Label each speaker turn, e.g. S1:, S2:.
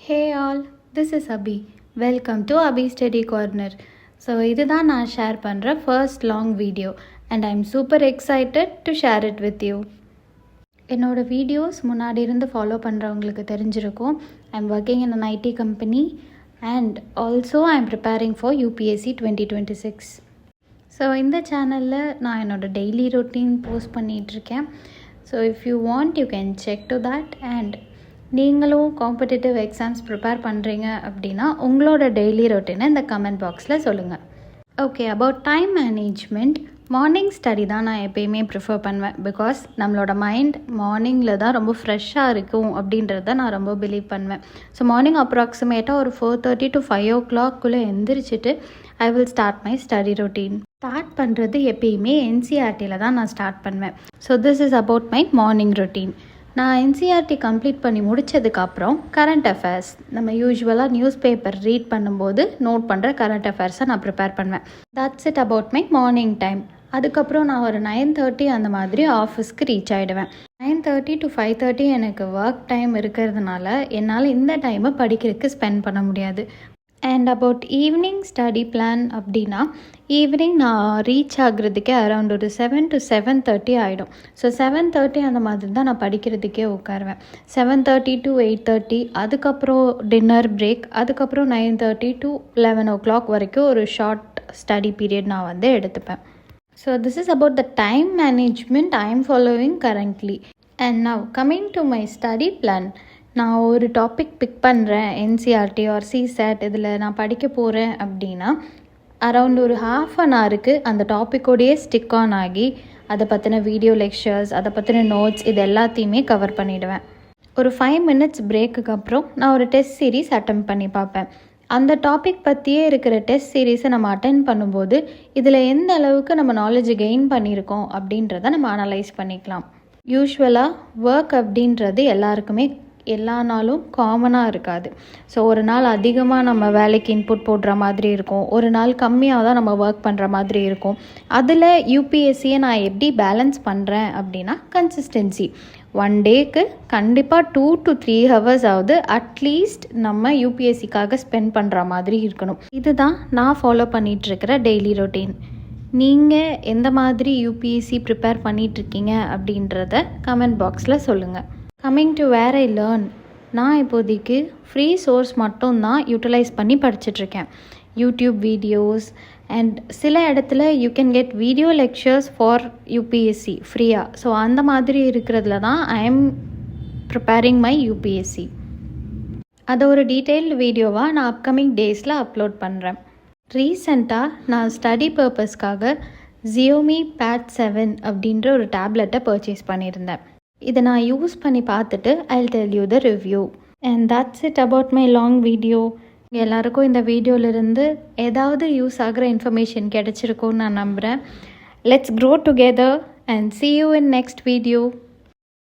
S1: Hey all, this is Abhi. Welcome to Abhi Study Corner. So இதுதான் நான் share பண்ணுற first long video and I'm super excited to share it with you. என்னோடய videos முன்னாடி இருந்து follow பண்ணுறவங்களுக்கு தெரிஞ்சிருக்கும். I'm working in an IT company and also I'm preparing for UPSC 2026. So இந்த சேனலில் நான் என்னோடய டெய்லி ரொட்டீன் போஸ்ட் பண்ணிகிட்ருக்கேன். So if you want you can check to that. And நீங்களும் காம்படிட்டிவ் எக்ஸாம்ஸ் ப்ரிப்பேர் பண்ணுறீங்க அப்படின்னா உங்களோட டெய்லி ரொட்டீனை இந்த கமெண்ட் பாக்ஸில் சொல்லுங்கள். Okay, about time management, morning study தான் நான் எப்பயுமே ப்ரிஃபர் பண்ணுவேன். பிகாஸ் நம்மளோட மைண்ட் மார்னிங்கில் தான் ரொம்ப ஃப்ரெஷ்ஷாக இருக்கும் அப்படின்றத நான் ரொம்ப பிலீவ் பண்ணுவேன். ஸோ மார்னிங் அப்ராக்சிமேட்டாக ஒரு 4:30 to 5 o'clock எந்திரிச்சிட்டு I will start my study routine. Start பண்ணுறது எப்பயுமே NCERTயில் தான் நான் ஸ்டார்ட் பண்ணுவேன். So this is about my morning routine. நான் NCERT கம்ப்ளீட் பண்ணி முடித்ததுக்கப்புறம் கரண்ட் அஃபேர்ஸ், நம்ம யூஸ்வலாக நியூஸ் பேப்பர் ரீட் பண்ணும்போது நோட் பண்ணுற கரண்ட் அஃபேர்ஸை நான் ப்ரிப்பேர் பண்ணுவேன். That's it about my morning time. அதுக்கப்புறம் நான் ஒரு 9:30 அந்த மாதிரி ஆஃபீஸ்க்கு ரீச் ஆகிடுவேன். 9:30 to 5:30 எனக்கு ஒர்க் டைம் இருக்கிறதுனால என்னால் இந்த டைமை படிக்கிறதுக்கு ஸ்பெண்ட் பண்ண முடியாது. And about evening study plan அப்படின்னா, ஈவினிங் நான் ரீச் ஆகுறதுக்கே அரௌண்ட் ஒரு 7 to 7:30 ஆகிடும். ஸோ 7:30 அந்த மாதிரி தான் நான் படிக்கிறதுக்கே உட்காருவேன். 7:30 to 8:30, அதுக்கப்புறம் டின்னர் பிரேக், அதுக்கப்புறம் 9:30 to 11 o'clock வரைக்கும் ஒரு ஷார்ட் ஸ்டடி பீரியட் நான் எடுத்துப்பேன். So this is about the time management I am following currently. And now coming to my study plan. நான் ஒரு டாபிக் பிக் பண்ணுறேன், NCERT ஆர் CSAT, இதில் நான் படிக்க போகிறேன் அப்படின்னா அரவுண்ட் ஒரு ½ an hourக்கு அந்த டாப்பிக்கோடையே ஸ்டிக் ஆன் ஆகி அதை பற்றின வீடியோ லெக்சர்ஸ், அதை பற்றின நோட்ஸ், இது எல்லாத்தையுமே கவர் பண்ணிவிடுவேன். ஒரு 5 minutes பிரேக்குக்கு அப்புறம் நான் ஒரு டெஸ்ட் சீரீஸ் அட்டெம்ப் பண்ணி பார்ப்பேன். அந்த டாபிக் பற்றியே இருக்கிற டெஸ்ட் சீரீஸை நம்ம அட்டென்ட் பண்ணும்போது இதில் எந்த அளவுக்கு நம்ம நாலேஜ் கெயின் பண்ணியிருக்கோம் அப்படின்றத நம்ம அனலைஸ் பண்ணிக்கலாம். யூஸ்வலாக ஒர்க் அப்படின்றது எல்லாருக்குமே எல்லா நாளும் காமனாக இருக்காது. ஸோ ஒரு நாள் அதிகமாக நம்ம வேலைக்கு இன்புட் போடுற மாதிரி இருக்கும், ஒரு நாள் கம்மியாக தான் நம்ம ஒர்க் பண்ணுற மாதிரி இருக்கும். அதில் UPSCயை நான் எப்படி பேலன்ஸ் பண்ணுறேன் அப்படின்னா, கன்சிஸ்டன்சி. 1 டேக்கு கண்டிப்பாக 2 to 3 hours ஆகுது அட்லீஸ்ட் நம்ம UPSCக்காக ஸ்பெண்ட் பண்ணுற மாதிரி இருக்கணும். இதுதான் நான் ஃபாலோ பண்ணிகிட்ருக்கிற டெய்லி ரொட்டீன். நீங்கள் எந்த மாதிரி UPSC ப்ரிப்பேர் பண்ணிகிட்ருக்கீங்க அப்படின்றத கமெண்ட் பாக்ஸில் சொல்லுங்கள். Coming to where I learn, நான் இப்போதைக்கு ஃப்ரீ சோர்ஸ் மட்டும்தான் யூட்டிலைஸ் பண்ணி படிச்சுட்ருக்கேன். யூடியூப் வீடியோஸ் அண்ட் சில இடத்துல you can get video lectures for UPSC ஃப்ரீயாக. ஸோ அந்த மாதிரி இருக்கிறதுல தான் I am preparing my UPSC. அதை ஒரு டீட்டெயில்டு வீடியோவாக நான் அப்கமிங் டேஸில் அப்லோட் பண்ணுறேன். ரீசெண்டாக நான் ஸ்டடி பர்பஸ்க்காக Xiaomi Pad 7 அப்படின்ற ஒரு டேப்லெட்டை பர்ச்சேஸ் பண்ணியிருந்தேன். இதை நான் யூஸ் பண்ணி பார்த்துட்டு I'll tell you the review. And that's it about my long video. எல்லாருக்கும் இந்த வீடியோவிலிருந்து ஏதாவது யூஸ் ஆகிற இன்ஃபர்மேஷன் கிடைச்சிருக்கும்னு நான் நம்புகிறேன். Let's grow together and see you in next video.